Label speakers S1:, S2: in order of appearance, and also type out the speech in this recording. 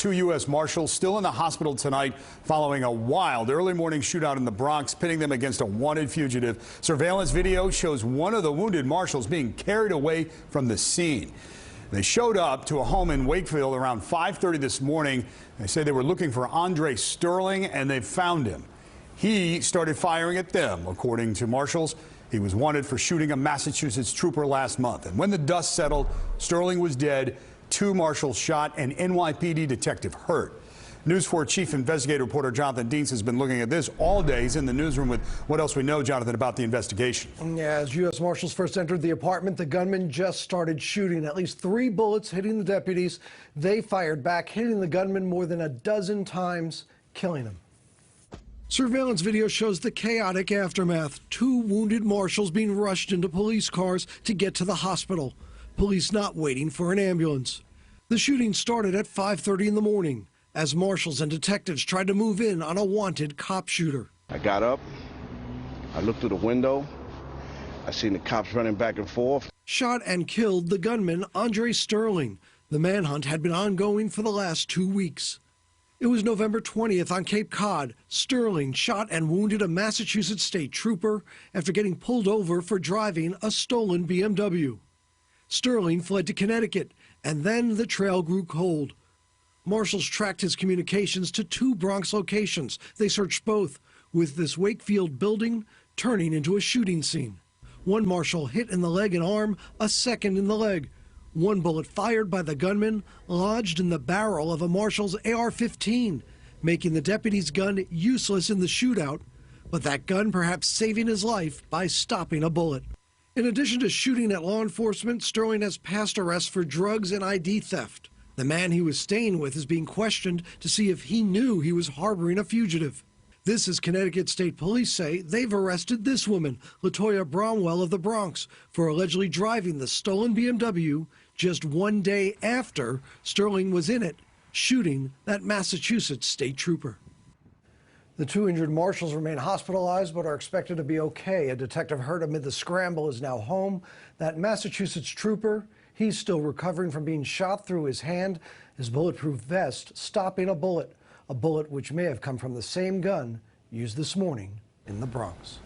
S1: Two U.S. Marshals still in the hospital tonight following a wild early morning shootout in the Bronx, pitting them against a wanted fugitive. Surveillance video shows one of the wounded Marshals being carried away from the scene. They showed up to a home in Wakefield around 5:30 this morning. They say they were looking for Andre Sterling, and they found him. He started firing at them, according to Marshals. He was wanted for shooting a Massachusetts trooper last month. And when the dust settled, Sterling was dead. Two Marshals shot, and NYPD detective hurt. News 4 Chief Investigative Reporter Jonathan Deans has been looking at this all day. He's in the newsroom with what else we know, Jonathan, about the investigation.
S2: Yeah, as U.S. Marshals first entered the apartment, the gunman just started shooting. At least 3 bullets hitting the deputies. They fired back, hitting the gunman more than a dozen times, killing him. Surveillance video shows the chaotic aftermath. 2 wounded Marshals being rushed into police cars to get to the hospital. Police not waiting for an ambulance. The shooting started at 5:30 in the morning as Marshals and detectives tried to move in on a wanted cop shooter.
S3: I got up, I looked through the window, I seen the cops running back and forth.
S2: Shot and killed the gunman Andre Sterling. The manhunt had been ongoing for the last 2 weeks. It was November 20th on Cape Cod. Sterling shot and wounded a Massachusetts state trooper after getting pulled over for driving a stolen BMW. Sterling fled to Connecticut, and then the trail grew cold. Marshals tracked his communications to 2 Bronx locations. They searched both, with this Wakefield building turning into a shooting scene. 1 Marshal hit in the leg and arm, a second in the leg. 1 bullet fired by the gunman lodged in the barrel of a Marshal's AR-15, making the deputy's gun useless in the shootout, but that gun perhaps saving his life by stopping a bullet. In addition to shooting at law enforcement, Sterling has passed arrests for drugs and ID theft. The man he was staying with is being questioned to see if he knew he was harboring a fugitive. This is Connecticut State Police say they've arrested this woman, Latoya Bromwell of the Bronx, for allegedly driving the stolen BMW just 1 day after Sterling was in it, shooting that Massachusetts state trooper. The 2 injured Marshals remain hospitalized but are expected to be okay. A detective hurt amid the scramble is now home. That Massachusetts trooper, he's still recovering from being shot through his hand. His bulletproof vest stopping a bullet which may have come from the same gun used this morning in the Bronx.